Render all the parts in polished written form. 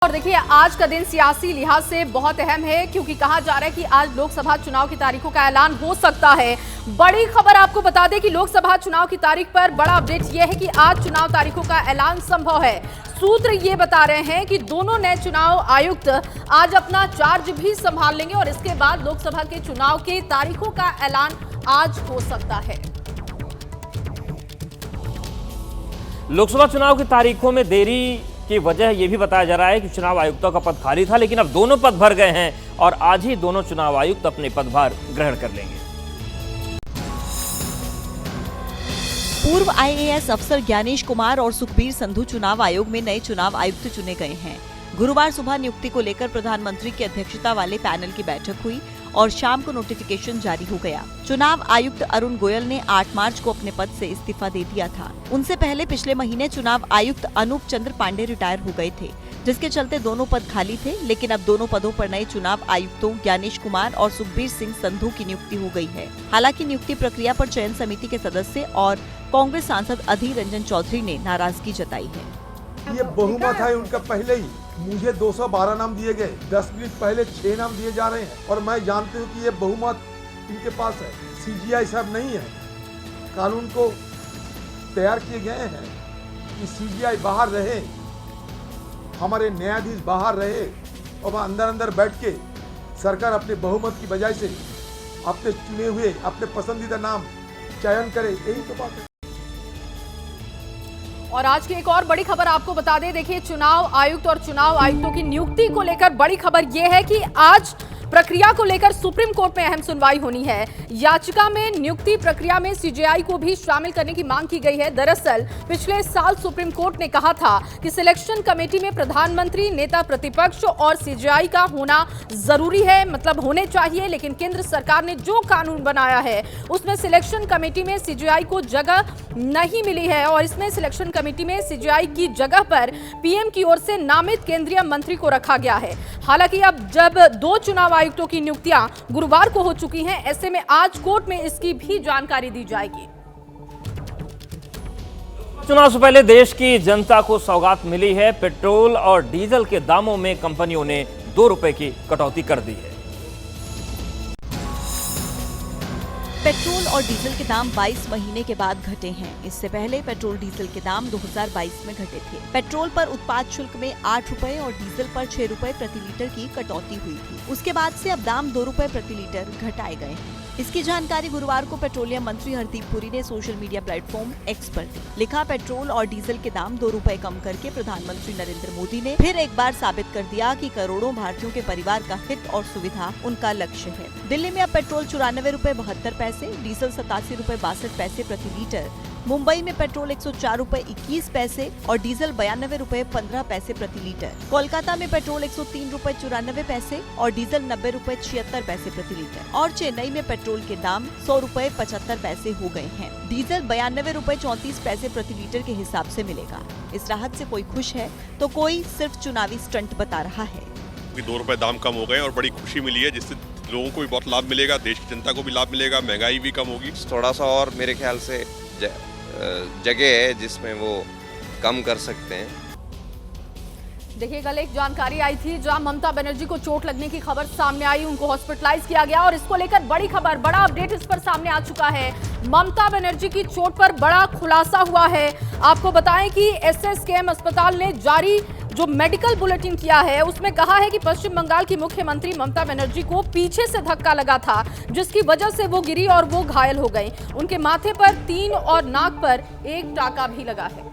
और देखिए, आज का दिन सियासी लिहाज से बहुत अहम है क्योंकि कहा जा रहा है कि आज लोकसभा चुनाव की तारीखों का ऐलान हो सकता है। बड़ी खबर आपको बता दें कि लोकसभा चुनाव की तारीख पर बड़ा अपडेट यह है कि आज चुनाव तारीखों का ऐलान संभव है। सूत्र ये बता रहे हैं कि दोनों नए चुनाव आयुक्त आज अपना चार्ज भी संभाल लेंगे और इसके बाद लोकसभा के चुनाव की तारीखों का ऐलान आज हो सकता है। लोकसभा चुनाव की तारीखों में देरी की वजह यह भी बताया जा रहा है कि चुनाव आयुक्तों का पद खाली था, लेकिन अब दोनों पद भर गए हैं और आज ही दोनों चुनाव आयुक्त अपने पदभार ग्रहण कर लेंगे। पूर्व आईएएस अफसर ज्ञानेश कुमार और सुखबीर संधू चुनाव आयोग में नए चुनाव आयुक्त चुने गए हैं। गुरुवार सुबह नियुक्ति को लेकर प्रधानमंत्री की अध्यक्षता वाले पैनल की बैठक हुई और शाम को नोटिफिकेशन जारी हो गया। चुनाव आयुक्त अरुण गोयल ने 8 मार्च को अपने पद से इस्तीफा दे दिया था। उनसे पहले पिछले महीने चुनाव आयुक्त अनूप चंद्र पांडे रिटायर हो गए थे, जिसके चलते दोनों पद खाली थे। लेकिन अब दोनों पदों पर नए चुनाव आयुक्तों ज्ञानेश कुमार और सुखबीर सिंह संधू की नियुक्ति हो गई है। हालांकि नियुक्ति प्रक्रिया पर चयन समिति के सदस्य और कांग्रेस सांसद अधीर रंजन चौधरी ने नाराजगी जताई है। ये बहुमत है उनका। पहले ही मुझे 212 नाम दिए गए, 10 मिनट पहले 6 नाम दिए जा रहे हैं और मैं जानती हूँ कि ये बहुमत इनके पास है। सीजीआई साहब नहीं है, कानून को तैयार किए गए हैं कि सीजीआई बाहर रहे, हमारे न्यायाधीश बाहर रहे और वहाँ अंदर बैठ के सरकार अपने बहुमत की बजाय से अपने चुने हुए अपने पसंदीदा नाम चयन करे, यही तो बात है। और आज की एक और बड़ी खबर आपको बता दें। देखिए, चुनाव आयुक्त और चुनाव आयुक्तों की नियुक्ति को लेकर बड़ी खबर यह है कि आज प्रक्रिया को लेकर सुप्रीम कोर्ट में अहम सुनवाई होनी है। याचिका में नियुक्ति प्रक्रिया में सीजेआई को भी शामिल करने की मांग की गई है। दरअसल पिछले साल सुप्रीम कोर्ट ने कहा था कि सिलेक्शन कमेटी में प्रधानमंत्री, नेता प्रतिपक्ष और सीजेआई का होना जरूरी है, मतलब होने चाहिए। लेकिन केंद्र सरकार ने जो कानून बनाया है उसमें सिलेक्शन कमेटी में सीजेआई को जगह नहीं मिली है और इसमें सिलेक्शन कमेटी में सीजेआई की जगह पर पीएम की ओर से नामित केंद्रीय मंत्री को रखा गया है। हालांकि अब जब 2 चुनाव आयुक्तों की नियुक्तियां गुरुवार को हो चुकी हैं, ऐसे में आज कोर्ट में इसकी भी जानकारी दी जाएगी। चुनाव से पहले देश की जनता को सौगात मिली है। पेट्रोल और डीजल के दामों में कंपनियों ने 2 रुपए की कटौती कर दी है। पेट्रोल और डीजल के दाम 22 महीने के बाद घटे हैं। इससे पहले पेट्रोल डीजल के दाम 2022 में घटे थे। पेट्रोल पर उत्पाद शुल्क में 8 रुपए और डीजल पर 6 रुपए प्रति लीटर की कटौती हुई थी। उसके बाद से अब दाम 2 रुपए प्रति लीटर घटाए गए हैं। इसकी जानकारी गुरुवार को पेट्रोलियम मंत्री हरदीप पुरी ने सोशल मीडिया प्लेटफॉर्म एक्स पर दी। लिखा, पेट्रोल और डीजल के दाम 2 रुपए कम करके प्रधानमंत्री नरेंद्र मोदी ने फिर एक बार साबित कर दिया कि करोड़ों भारतीयों के परिवार का हित और सुविधा उनका लक्ष्य है। दिल्ली में अब पेट्रोल 94 रुपए 72 पैसे, डीजल 87 रुपए 62 पैसे प्रति लीटर। मुंबई में पेट्रोल 104 रुपए 21 पैसे और डीजल 92 रुपए 15 पैसे प्रति लीटर। कोलकाता में पेट्रोल 103 रुपए 94 पैसे और डीजल 90 रुपए 76 पैसे प्रति लीटर। और चेन्नई में पेट्रोल के दाम 100 रुपए 75 पैसे हो गए हैं। डीजल 92 रुपए 34 पैसे प्रति लीटर के हिसाब से मिलेगा। इस राहत से कोई खुश है तो कोई सिर्फ चुनावी स्टंट बता रहा है। 2 रुपए दाम कम हो गए और बड़ी खुशी मिली है, जिससे लोगों को भी बहुत लाभ मिलेगा, देश की जनता को भी लाभ मिलेगा, महंगाई भी कम होगी। थोड़ा सा और मेरे ख्याल से जगह है जिसमें वो कम कर सकते हैं। देखिए, कल एक जानकारी आई थी जहां ममता बनर्जी को चोट लगने की खबर सामने आई, उनको हॉस्पिटलाइज किया गया और इसको लेकर बड़ी खबर, बड़ा अपडेट इस पर सामने आ चुका है। ममता बनर्जी की चोट पर बड़ा खुलासा हुआ है। आपको बताएं कि एसएसकेएम अस्पताल ने जारी जो मेडिकल बुलेटिन किया है उसमें कहा है कि पश्चिम बंगाल की मुख्यमंत्री ममता बनर्जी को पीछे से धक्का लगा था, जिसकी वजह से वो गिरी और वो घायल हो गई। उनके माथे पर 3 और नाक पर 1 टाका भी लगा है।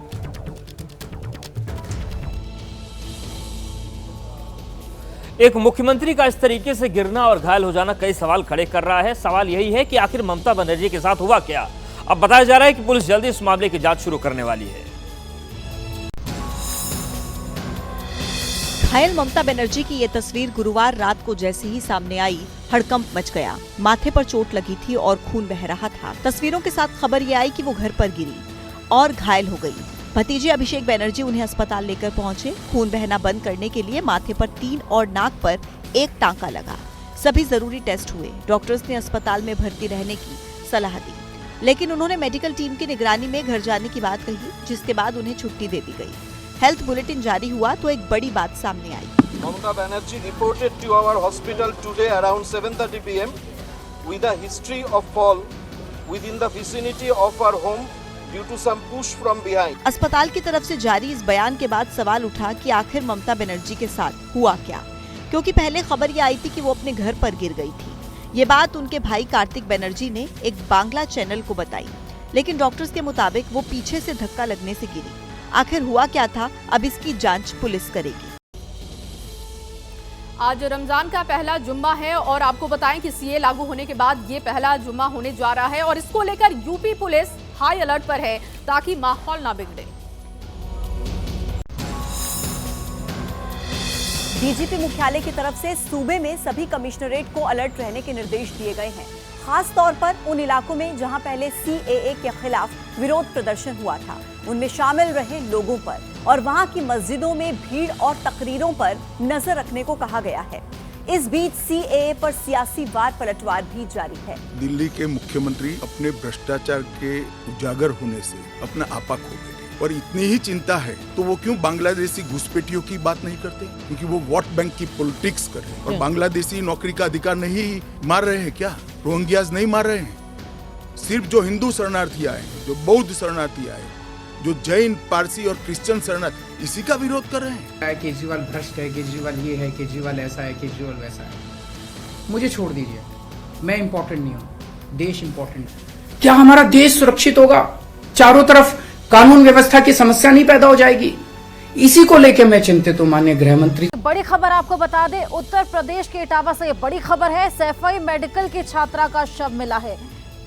एक मुख्यमंत्री का इस तरीके से गिरना और घायल हो जाना कई सवाल खड़े कर रहा है। सवाल यही है कि आखिर ममता बनर्जी के साथ हुआ क्या। अब बताया जा रहा है कि पुलिस जल्दी इस मामले की जांच शुरू करने वाली है। घायल ममता बनर्जी की ये तस्वीर गुरुवार रात को जैसे ही सामने आई, हड़कंप मच गया। माथे पर चोट लगी थी और खून बह रहा था। तस्वीरों के साथ खबर ये आई कि वो घर पर गिरी और घायल हो गई। भतीजे अभिषेक बनर्जी उन्हें अस्पताल लेकर पहुंचे। खून बहना बंद करने के लिए माथे पर 3 और नाक पर 1 टांका लगा। सभी जरूरी टेस्ट हुए। डॉक्टर्स ने अस्पताल में भर्ती रहने की सलाह दी, लेकिन उन्होंने मेडिकल टीम की निगरानी में घर जाने की बात कही, जिसके बाद उन्हें छुट्टी दे दी गई। हेल्थ बुलेटिन जारी हुआ तो एक बड़ी बात सामने आई। Mamata Banerjee reported to our hospital today around 7:30 p.m. with a history of fall within the vicinity of our home due to some push from behind. अस्पताल की तरफ से जारी इस बयान के बाद सवाल उठा कि आखिर ममता बनर्जी के साथ हुआ क्या, क्योंकि पहले खबर ये आई थी कि वो अपने घर पर गिर गई थी। ये बात उनके भाई कार्तिक बनर्जी ने एक बांग्ला चैनल को बताई, लेकिन डॉक्टर्स के मुताबिक वो पीछे से धक्का लगने से गिरी। आखिर हुआ क्या था, अब इसकी जांच पुलिस करेगी। आज रमजान का पहला जुम्मा है और आपको बताएं कि सीए लागू होने के बाद ये पहला जुम्मा होने जा रहा है और इसको लेकर यूपी पुलिस हाई अलर्ट पर है ताकि माहौल ना बिगड़े। डीजीपी मुख्यालय की तरफ से सूबे में सभी कमिश्नरेट को अलर्ट रहने के निर्देश दिए गए हैं, खास तौर पर उन इलाकों में जहां पहले सीएए के खिलाफ विरोध प्रदर्शन हुआ था, उनमें शामिल रहे लोगों पर और वहां की मस्जिदों में भीड़ और तकरीरों पर नजर रखने को कहा गया है। इस बीच सीएए पर सियासी वार पलटवार भी जारी है। दिल्ली के मुख्यमंत्री अपने भ्रष्टाचार के उजागर होने से अपना आपा खो गए और इतनी ही चिंता है तो वो क्यों बांग्लादेशी घुसपैठियों की बात नहीं करते, क्योंकि वो वोट बैंक की पॉलिटिक्स कर रहे हैं और बांग्लादेशी नौकरी का अधिकार नहीं मार रहे हैं क्या, रोहिंग्याज नहीं मार रहे हैं, सिर्फ जो हिंदू शरणार्थी आए हैं, जो बौद्ध शरणार्थी आए, जो जैन, पारसी और क्रिश्चियन शरणार्थी, इसी का विरोध कर रहे हैं। केजरीवाल भ्रष्ट है, केजरीवाल ये है, केजरीवाल ऐसा है, केजरीवाल वैसा है। मुझे छोड़ दीजिए, मैं इम्पोर्टेंट नहीं हूँ, देश इम्पोर्टेंट है। क्या हमारा देश सुरक्षित होगा, चारों तरफ कानून व्यवस्था की समस्या नहीं पैदा हो जाएगी, इसी को लेकर मैं चिंतित हूँ माननीय गृह मंत्री। बड़ी खबर आपको बता दें, उत्तर प्रदेश के इटावा से ये बड़ी खबर है। सैफई मेडिकल की छात्रा का शव मिला है।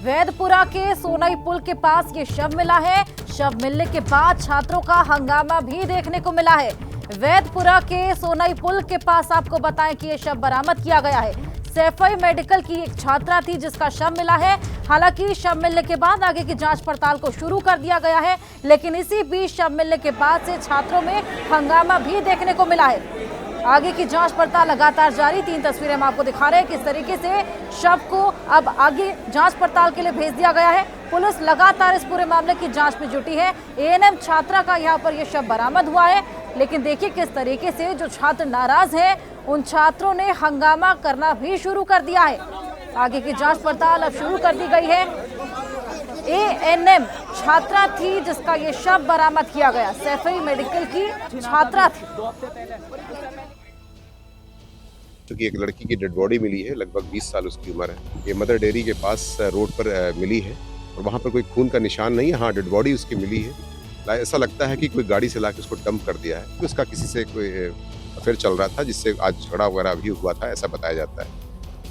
वैदपुरा के सोनाई पुल के पास ये शव मिला है। शव मिलने के बाद छात्रों का हंगामा भी देखने को मिला है। वैदपुरा के सोनाई पुल के पास आपको बताएं कि ये शव बरामद किया गया है। सैफई मेडिकल की एक छात्रा थी जिसका शव मिला है। हालांकि शव मिलने के बाद आगे की जांच पड़ताल को शुरू कर दिया गया है, लेकिन इसी बीच शव मिलने के बाद से छात्रों में हंगामा भी देखने को मिला है। आगे की जांच पड़ताल लगातार जारी। 3 तस्वीरें हम आपको दिखा रहे हैं किस तरीके से शव को अब आगे जांच पड़ताल के लिए भेज दिया गया है। पुलिस लगातार इस पूरे मामले की जांच में जुटी है। एएनएम छात्रा का यहाँ पर यह शव बरामद हुआ है, लेकिन देखिए किस तरीके से जो छात्र नाराज हैं उन छात्रों ने हंगामा करना भी शुरू कर दिया है। आगे की जांच पड़ताल अब शुरू कर दी गई है। एएनएम छात्रा थी जिसका ये शव बरामद किया गया। सैफई मेडिकल की छात्रा थी। क्योंकि एक लड़की की डेड बॉडी मिली है, लगभग 20 साल उसकी उम्र है। ये मदर डेयरी के पास रोड पर मिली है और वहाँ पर कोई खून का निशान नहीं है। हाँ, डेड बॉडी उसकी मिली है। ऐसा लगता है कि कोई गाड़ी से लाके उसको डंप कर दिया है। उसका किसी से कोई अफेयर चल रहा था जिससे आज झगड़ा वगैरह भी हुआ था, ऐसा बताया जाता है।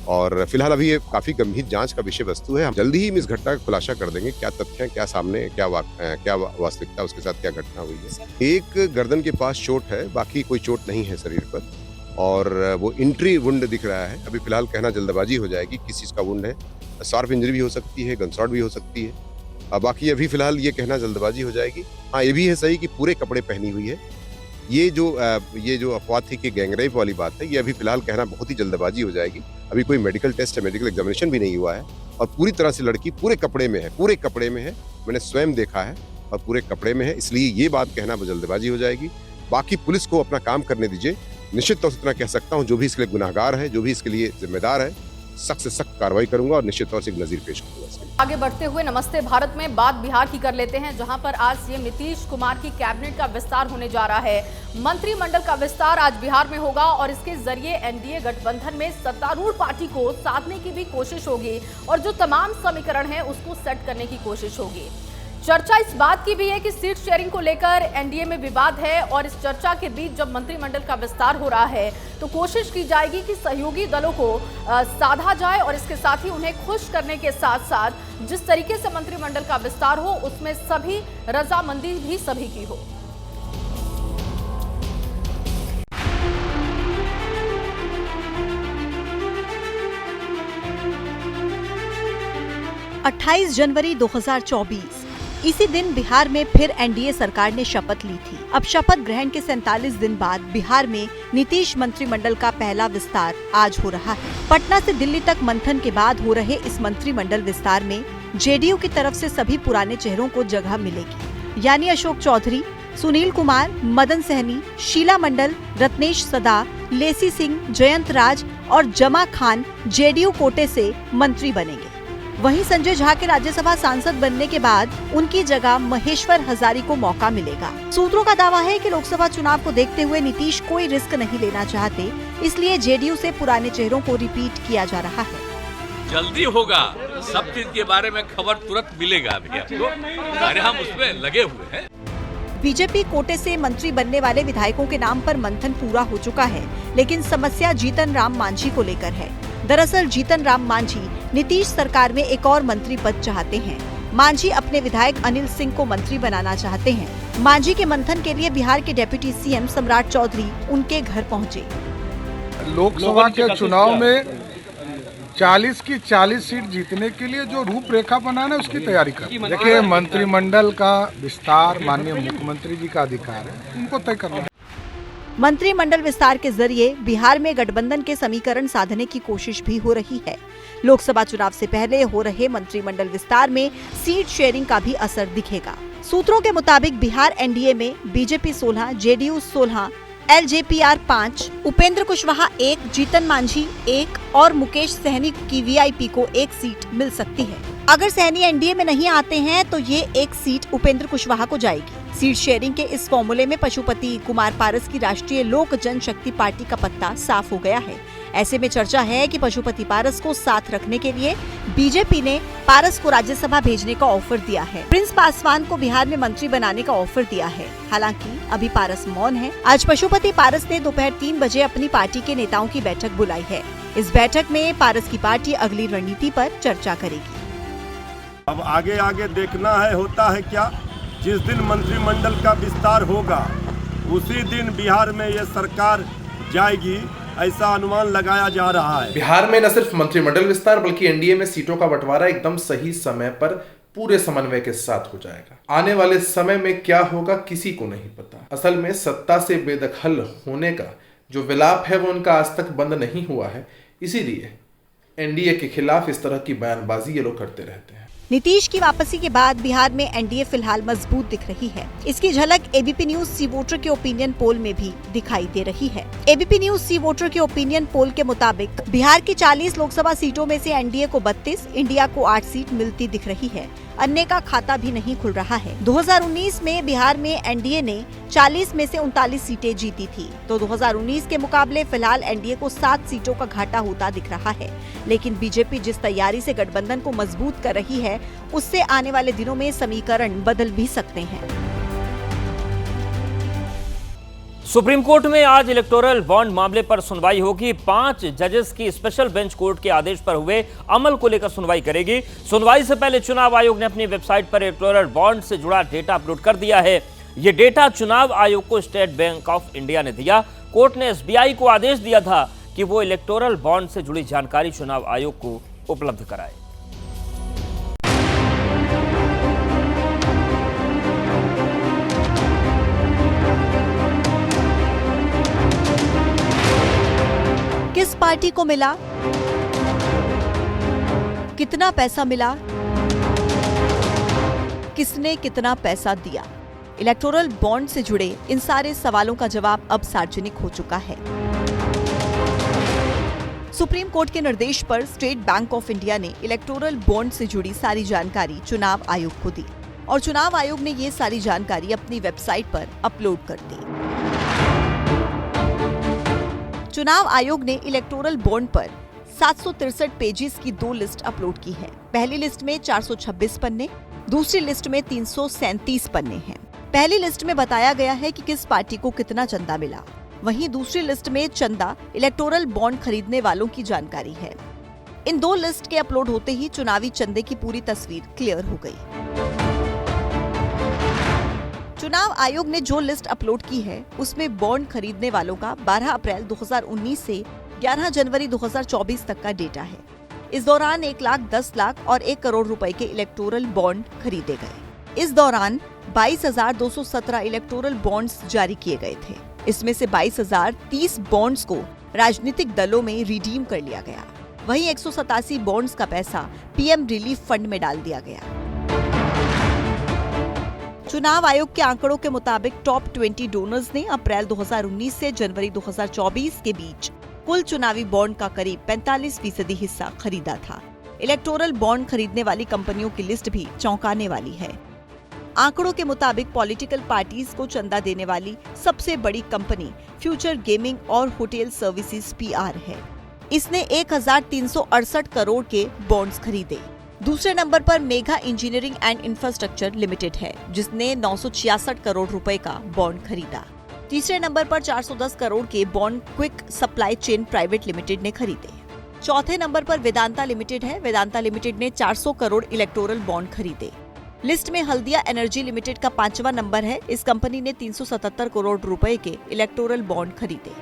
और फिलहाल अभी ये काफी गंभीर जांच का विषय वस्तु है। हम जल्दी ही इस घटना का खुलासा कर देंगे, क्या तथ्य हैं, क्या सामने, क्या वास्तविकता उसके साथ क्या घटना हुई है। एक गर्दन के पास चोट है, बाकी कोई चोट नहीं है शरीर पर और वो इंट्री वुंड दिख रहा है। अभी फिलहाल कहना जल्दबाजी हो जाएगी किस चीज का वुंड है। शार्प इंजरी भी हो सकती है, गनशॉट भी हो सकती है। बाकी अभी फिलहाल ये कहना जल्दबाजी हो जाएगी। हाँ, ये भी है सही कि पूरे कपड़े पहनी हुई है। ये जो अफवाह थी कि गैंगरेप वाली बात है, ये अभी फिलहाल कहना बहुत ही जल्दबाजी हो जाएगी। अभी कोई मेडिकल टेस्ट या मेडिकल एग्जामिनेशन भी नहीं हुआ है और पूरी तरह से लड़की पूरे कपड़े में है। मैंने स्वयं देखा है और पूरे कपड़े में है, इसलिए ये बात कहना जल्दबाजी हो जाएगी। बाकी पुलिस को अपना काम करने दीजिए। निश्चित तौर से इतना कह सकता हूँ, जो भी इसके लिए गुनाहगार है, जो भी इसके लिए जिम्मेदार है, सख्त से सख्त कार्रवाई करूंगा और निश्चित तौर से एक नजीर पेश करूंगा। आगे बढ़ते हुए नमस्ते भारत में बात बिहार की कर लेते हैं, जहां पर आज सीएम नीतीश कुमार की कैबिनेट का विस्तार होने जा रहा है। मंत्रिमंडल का विस्तार आज बिहार में होगा और इसके जरिए एनडीए गठबंधन में सत्तारूढ़ पार्टी को साधने की भी कोशिश होगी और जो तमाम समीकरण है उसको सेट करने की कोशिश होगी। चर्चा इस बात की भी है कि सीट शेयरिंग को लेकर एनडीए में विवाद है और इस चर्चा के बीच जब मंत्रिमंडल का विस्तार हो रहा है तो कोशिश की जाएगी कि सहयोगी दलों को साधा जाए और इसके साथ ही उन्हें खुश करने के साथ साथ जिस तरीके से मंत्रिमंडल का विस्तार हो उसमें सभी रजामंदी भी सभी की हो। अट्ठाईस जनवरी 2024 इसी दिन बिहार में फिर एनडीए सरकार ने शपथ ली थी। अब शपथ ग्रहण के 47 दिन बाद बिहार में नीतीश मंत्रिमंडल का पहला विस्तार आज हो रहा है। पटना से दिल्ली तक मंथन के बाद हो रहे इस मंत्रिमंडल विस्तार में जेडीयू की तरफ से सभी पुराने चेहरों को जगह मिलेगी, यानी अशोक चौधरी, सुनील कुमार, मदन सहनी, शीला मंडल, रत्नेश सदा, लेसी सिंह, जयंत राज और जमा खान जेडीयू कोटे से मंत्री बनेंगे। वहीं संजय झा के राज्यसभा सांसद बनने के बाद उनकी जगह महेश्वर हजारी को मौका मिलेगा। सूत्रों का दावा है कि लोकसभा चुनाव को देखते हुए नीतीश कोई रिस्क नहीं लेना चाहते, इसलिए जेडीयू से पुराने चेहरों को रिपीट किया जा रहा है। जल्दी होगा, सब चीज के बारे में खबर तुरंत मिलेगा अभी आपको, अरे हम उसमें लगे हुए हैं। बीजेपी कोटे से मंत्री बनने वाले विधायकों के नाम पर मंथन पूरा हो चुका है, लेकिन समस्या जीतन राम मांझी को लेकर है। दरअसल जीतन राम मांझी नीतीश सरकार में एक और मंत्री पद चाहते हैं। मांझी अपने विधायक अनिल सिंह को मंत्री बनाना चाहते हैं। मांझी के मंथन के लिए बिहार के डिप्टी सीएम सम्राट चौधरी उनके घर पहुंचे। लोकसभा के चुनाव में 40 की 40 सीट जीतने के लिए जो रूपरेखा बनाना है उसकी तैयारी कर। देखिए, मंत्रिमंडल का विस्तार माननीय मुख्यमंत्री जी का अधिकार है, उनको तय करना है। मंत्रिमंडल विस्तार के जरिए बिहार में गठबंधन के समीकरण साधने की कोशिश भी हो रही है। लोकसभा चुनाव से पहले हो रहे मंत्रिमंडल विस्तार में सीट शेयरिंग का भी असर दिखेगा। सूत्रों के मुताबिक बिहार एनडीए में BJP 16, JDU 16, LJPR 5, Upendra Kushwaha 1, Jitan Manjhi 1 और मुकेश सहनी की वीआईपी को 1 सीट मिल सकती है। अगर सहनी एनडीए में नहीं आते हैं तो ये 1 सीट उपेंद्र कुशवाहा को जाएगी। सीट शेयरिंग के इस फॉर्मूले में पशुपति कुमार पारस की राष्ट्रीय लोक जनशक्ति पार्टी का पत्ता साफ हो गया है। ऐसे में चर्चा है कि पशुपति पारस को साथ रखने के लिए बीजेपी ने पारस को राज्यसभा भेजने का ऑफर दिया है। प्रिंस पासवान को बिहार में मंत्री बनाने का ऑफर दिया है। हालांकि अभी पारस मौन है। आज पशुपति पारस ने दोपहर 3 बजे अपनी पार्टी के नेताओं की बैठक बुलाई है। इस बैठक में पारस की पार्टी अगली रणनीति पर चर्चा करेगी। अब आगे देखना है होता है क्या। जिस दिन मंत्रिमंडल का विस्तार होगा उसी दिन बिहार में ये सरकार जाएगी, ऐसा अनुमान लगाया जा रहा है। बिहार में न सिर्फ मंत्रिमंडल विस्तार बल्कि एनडीए में सीटों का बंटवारा एकदम सही समय पर पूरे समन्वय के साथ हो जाएगा। आने वाले समय में क्या होगा किसी को नहीं पता। असल में सत्ता से बेदखल होने का जो विलाप है वो उनका आज तक बंद नहीं हुआ है, इसीलिए एनडीए के खिलाफ इस तरह की बयानबाजी ये लोग करते रहते हैं। नीतीश की वापसी के बाद बिहार में एनडीए फिलहाल मजबूत दिख रही है। इसकी झलक एबीपी न्यूज सी वोटर के ओपिनियन पोल में भी दिखाई दे रही है। एबीपी न्यूज सी वोटर के ओपिनियन पोल के मुताबिक बिहार की 40 लोकसभा सीटों में से एनडीए को 32, इंडिया को 8 सीट मिलती दिख रही है। अन्य का खाता भी नहीं खुल रहा है। 2019 में बिहार में एनडीए ने 40 में से 39 सीटें जीती थी, तो 2019 के मुकाबले फिलहाल एनडीए को 7 सीटों का घाटा होता दिख रहा है। लेकिन बीजेपी जिस तैयारी से गठबंधन को मजबूत कर रही है, उससे आने वाले दिनों में समीकरण बदल भी सकते हैं। सुप्रीम कोर्ट में आज इलेक्टोरल बॉन्ड मामले पर सुनवाई होगी। 5 जजेस की स्पेशल बेंच कोर्ट के आदेश पर हुए अमल को लेकर सुनवाई करेगी। सुनवाई से पहले चुनाव आयोग ने अपनी वेबसाइट पर इलेक्टोरल बॉन्ड से जुड़ा डेटा अपलोड कर दिया है। ये डेटा चुनाव आयोग को स्टेट बैंक ऑफ इंडिया ने दिया। कोर्ट ने एसबीआई को आदेश दिया था कि वो इलेक्टोरल बॉन्ड से जुड़ी जानकारी चुनाव आयोग को उपलब्ध कराए। किस पार्टी को मिला, कितना पैसा मिला, किसने कितना पैसा दिया, इलेक्टोरल बॉन्ड से जुड़े इन सारे सवालों का जवाब अब सार्वजनिक हो चुका है। सुप्रीम कोर्ट के निर्देश पर स्टेट बैंक ऑफ इंडिया ने इलेक्टोरल बॉन्ड से जुड़ी सारी जानकारी चुनाव आयोग को दी और चुनाव आयोग ने ये सारी जानकारी अपनी वेबसाइट पर अपलोड कर दी। चुनाव आयोग ने इलेक्टोरल बॉन्ड पर 763 पेजेस की 2 लिस्ट अपलोड की है। पहली लिस्ट में 426 पन्ने, दूसरी लिस्ट में 337 पन्ने हैं। पहली लिस्ट में बताया गया है कि किस पार्टी को कितना चंदा मिला। वहीं दूसरी लिस्ट में चंदा इलेक्टोरल बॉन्ड खरीदने वालों की जानकारी है। इन 2 लिस्ट के अपलोड होते ही चुनावी चंदे की पूरी तस्वीर क्लियर हो गई। चुनाव आयोग ने जो लिस्ट अपलोड की है उसमें बॉन्ड खरीदने वालों का 12 अप्रैल 2019 से 11 जनवरी 2024 तक का डेटा है। इस दौरान 1 लाख, 10 लाख और 1 करोड़ रुपए के इलेक्टोरल बॉन्ड खरीदे गए। इस दौरान 22,217 इलेक्टोरल बॉन्ड्स जारी किए गए थे। इसमें से 22,030 बॉन्ड्स को राजनीतिक दलों में रिडीम कर लिया गया। वहीं 187 बॉन्ड्स का पैसा पीएम रिलीफ फंड में डाल दिया गया। चुनाव आयोग के आंकड़ों के मुताबिक टॉप 20 डोनर्स ने अप्रैल 2019 से जनवरी 2024 के बीच कुल चुनावी बॉन्ड का करीब 45% हिस्सा खरीदा था। इलेक्टोरल बॉन्ड खरीदने वाली कंपनियों की लिस्ट भी चौंकाने वाली है। आंकड़ों के मुताबिक पॉलिटिकल पार्टीज को चंदा देने वाली सबसे बड़ी कंपनी फ्यूचर गेमिंग और होटल सर्विसेज PR है। इसने 1368 करोड़ के बॉन्ड्स खरीदे। दूसरे नंबर पर mega engineering and infrastructure limited है, जिसने 966 करोड़ रुपए का बॉन्ड खरीदा। तीसरे नंबर पर 410 करोड़ के bond quick supply chain private limited ने खरीदे। चौथे नंबर पर वेदांता लिमिटेड है। वेदांता लिमिटेड ने 400 करोड़ इलेक्टोरल बॉन्ड खरीदे। लिस्ट में हल्दिया एनर्जी लिमिटेड का 5वां नंबर है। इस कंपनी ने 377 करोड़ रुपए के इलेक्टोरल बॉन्ड खरीदे।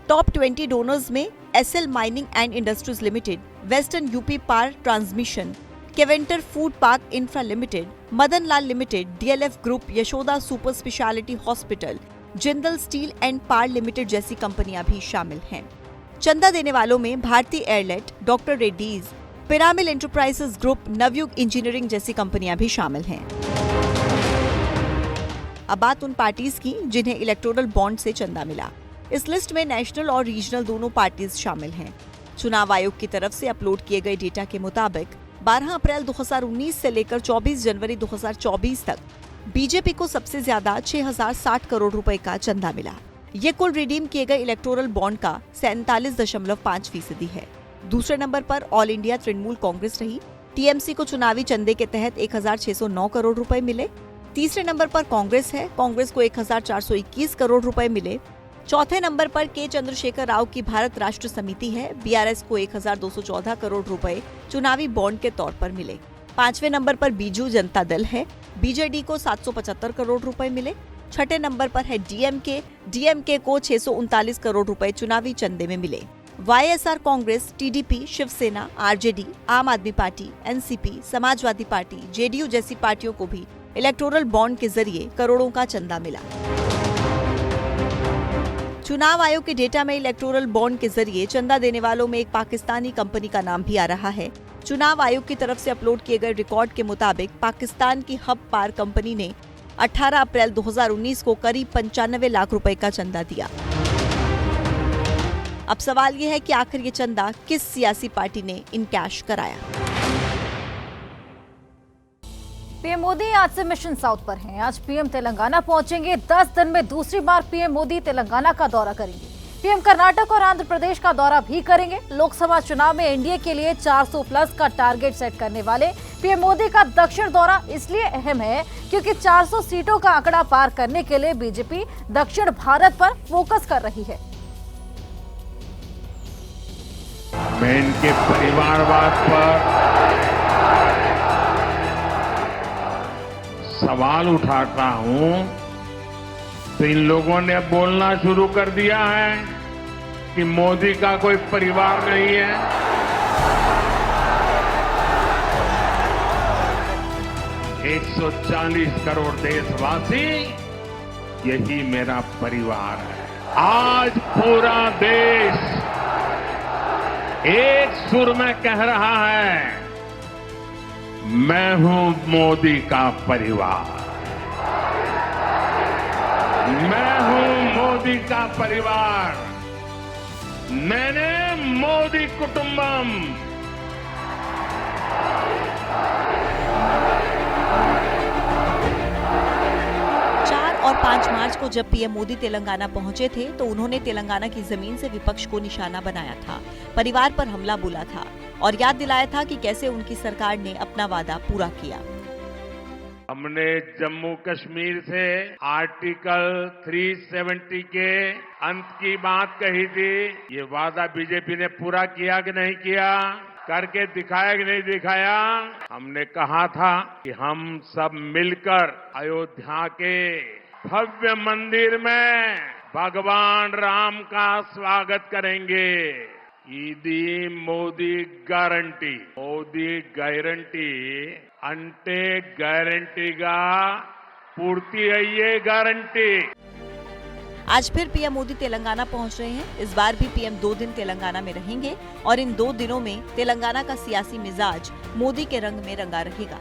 टॉप 20 डोनर्स में SL mining and industries limited, western UP power transmission, Keventer food park infra limited, Madan Lal limited, DLF group, Yashoda super speciality hospital, Jindal steel and power limited जैसी कंपनियां भी शामिल हैं। चंदा देने वालों में Bharti Airtel, doctor Reddy's, Piramal enterprises group, Navayuga engineering जैसी कंपनियां भी शामिल हैं। अब बात उन पार्टीज की जिन्हें इलेक्टोरल बॉन्ड से चंदा मिला। इस लिस्ट में नेशनल और रीजनल दोनों पार्टीज शामिल हैं। चुनाव आयोग की तरफ से अपलोड किए गए डेटा के मुताबिक 12 अप्रैल 2019 से लेकर 24 जनवरी 2024 तक बीजेपी को सबसे ज्यादा 6060 करोड़ रुपए का चंदा मिला। ये कुल रिडीम किए गए इलेक्टोरल बॉन्ड का 47.5% है। दूसरे नंबर पर ऑल इंडिया तृणमूल कांग्रेस रही। TMC को चुनावी चंदे के तहत 1609 करोड़ रुपए मिले। तीसरे नंबर पर कांग्रेस है। कांग्रेस को 1421 करोड़ रुपए मिले। चौथे नंबर पर के चंद्रशेखर राव की भारत राष्ट्र समिति है। BRS को 1214 करोड़ रुपए चुनावी बॉन्ड के तौर पर मिले। पांचवें नंबर पर बीजू जनता दल है। BJD को 775 करोड़ रुपए मिले। छठे नंबर पर है DMK को 639 करोड़ रुपए चुनावी चंदे में मिले। YSR Congress, TDP, Shiv Sena, RJD, आम आदमी party, NCP, Samajwadi party, JDU जैसी पार्टियों को भी इलेक्टोरल बॉन्ड के जरिए करोड़ों का चंदा मिला। चुनाव आयोग के डेटा में इलेक्टोरल बॉन्ड के जरिए चंदा देने वालों में एक पाकिस्तानी कंपनी का नाम भी आ रहा है। चुनाव आयोग की तरफ से अपलोड किए गए रिकॉर्ड के मुताबिक पाकिस्तान की हब पार कंपनी ने 18 अप्रैल 2019 को करीब 95 लाख रुपए का चंदा दिया। अब सवाल ये है कि आखिर ये चंदा किस सियासी पार्टी ने इनकैश कराया। पीएम मोदी आज से मिशन साउथ पर हैं। आज पीएम तेलंगाना पहुंचेंगे। 10 दिन में दूसरी बार पीएम मोदी तेलंगाना का दौरा करेंगे। पीएम कर्नाटक और आंध्र प्रदेश का दौरा भी करेंगे। लोकसभा चुनाव में एनडीए के लिए 400 प्लस का टारगेट सेट करने वाले पीएम मोदी का दक्षिण दौरा इसलिए अहम है क्योंकि 400 सीटों का आंकड़ा पार करने के लिए बीजेपी दक्षिण भारत पर फोकस कर रही है। मैं इनके परिवारवाद पर सवाल उठाता हूं तो इन लोगों ने बोलना शुरू कर दिया है कि मोदी का कोई परिवार नहीं है। एक 140 करोड़ देशवासी यही मेरा परिवार है। आज पूरा देश एक सुर में कह रहा है, मैं हूं मोदी का परिवार, मैं हूं मोदी का परिवार, मैंने मोदी कुटुंबम। 4 और 5 मार्च को जब पीएम मोदी तेलंगाना पहुंचे थे तो उन्होंने तेलंगाना की जमीन से विपक्ष को निशाना बनाया था, परिवार पर हमला बोला था और याद दिलाया था कि कैसे उनकी सरकार ने अपना वादा पूरा किया। हमने जम्मू कश्मीर से आर्टिकल 370 के अंत की बात कही थी। ये वादा बीजेपी ने पूरा किया कि नहीं किया, करके दिखाया कि नहीं दिखाया। हमने कहा था कि हम सब मिलकर अयोध्या के भव्य मंदिर में भगवान राम का स्वागत करेंगे। ఇది మోదీ గ్యారంటీ, మోదీ గ్యారంటీ అంటే గ్యారంటీగా పూర్తి అయ్యే గ్యారంటీ। आज फिर पीएम मोदी तेलंगाना पहुंच रहे हैं। इस बार भी पीएम 2 दिन तेलंगाना में रहेंगे और इन 2 दिनों में तेलंगाना का सियासी मिजाज मोदी के रंग में रंगा रहेगा।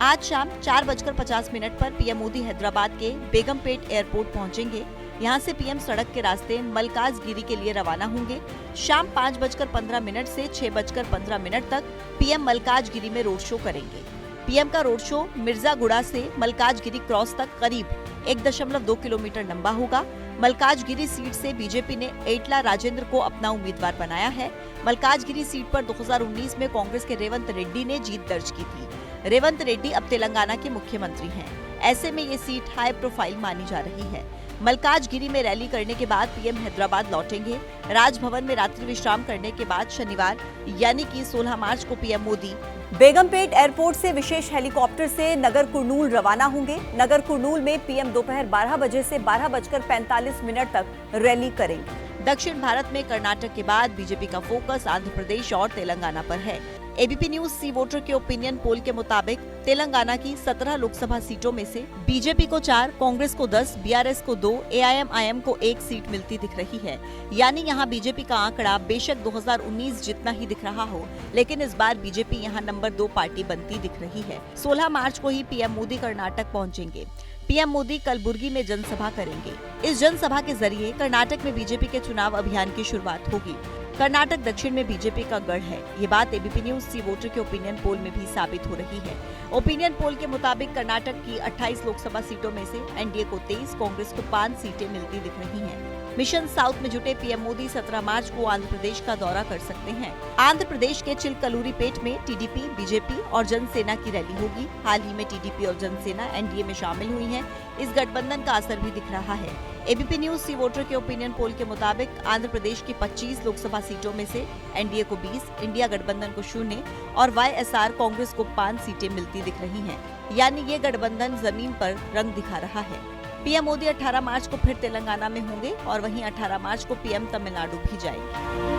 आज शाम 4:50 पर पीएम मोदी हैदराबाद के बेगमपेट एयरपोर्ट पहुंचेंगे। यहां से पीएम सड़क के रास्ते मलकाजगिरी के लिए रवाना होंगे। शाम 5:15 से 6:15 तक पीएम मलकाजगिरी में रोड शो करेंगे। पीएम का रोड शो मिर्जागुड़ा से मलकाजगिरी क्रॉस तक करीब 1.2 किलोमीटर लंबा होगा। मलकाजगिरी सीट से बीजेपी ने एटला राजेंद्र को अपना उम्मीदवार बनाया है। मलकाजगिरी सीट पर 2019 में कांग्रेस के रेवंत रेड्डी ने जीत दर्ज की थी। रेवंत रेड्डी अब तेलंगाना के मुख्यमंत्री हैं। ऐसे में ये सीट हाई प्रोफाइल मानी जा रही है। मलकाजगिरी में रैली करने के बाद पीएम हैदराबाद लौटेंगे। राजभवन में रात्रि विश्राम करने के बाद शनिवार यानी कि 16 मार्च को पीएम मोदी बेगमपेट एयरपोर्ट से विशेष हेलीकॉप्टर से नगर कुर्नूल रवाना होंगे। नगर कुर्नूल में पीएम दोपहर 12 बजे से 12:45 तक रैली करेंगे। दक्षिण भारत में कर्नाटक के बाद बीजेपी का फोकस आंध्र प्रदेश और तेलंगाना पर है। एबीपी न्यूज सी वोटर के ओपिनियन पोल के मुताबिक तेलंगाना की 17 लोकसभा सीटों में से बीजेपी को 4, कांग्रेस को 10, बीआरएस को 2, एआईएमआईएम को 1 सीट मिलती दिख रही है। यानी यहां बीजेपी का आंकड़ा बेशक 2019 जितना ही दिख रहा हो, लेकिन इस बार बीजेपी यहां नंबर 2 पार्टी बनती दिख रही है। 16 मार्च को ही पीएम मोदी कर्नाटक पहुंचेंगे। पीएम मोदी कलबुर्गी में जनसभा करेंगे। इस जनसभा के जरिए कर्नाटक में बीजेपी के चुनाव अभियान की शुरुआत होगी। कर्नाटक दक्षिण में बीजेपी का गढ़ है। ये बात एबीपी न्यूज सी वोटर के ओपिनियन पोल में भी साबित हो रही है। ओपिनियन पोल के मुताबिक कर्नाटक की 28 लोकसभा सीटों में से एनडीए को 23, कांग्रेस को 5 सीटें मिलती दिख रही हैं। मिशन साउथ में जुटे पीएम मोदी 17 मार्च को आंध्र प्रदेश का दौरा कर सकते हैं। आंध्र प्रदेश के चिलकलूरीपेट में टीडीपी, बीजेपी और जनसेना की रैली होगी। हाल ही में टीडीपी और जनसेना एनडीए में शामिल हुई हैं। इस गठबंधन का असर भी दिख रहा है। एबीपी न्यूज सी वोटर के ओपिनियन पोल के मुताबिक आंध्र प्रदेश की 25 लोकसभा सीटों में से एनडीए को 20, इंडिया गठबंधन को 0 और वाईएसआर कांग्रेस को 5 सीटें मिलती दिख रही हैं। यानी ये गठबंधन जमीन पर रंग दिखा रहा है। पीएम मोदी 18 मार्च को फिर तेलंगाना में होंगे और वहीं 18 मार्च को पीएम तमिलनाडु भी जाएंगे।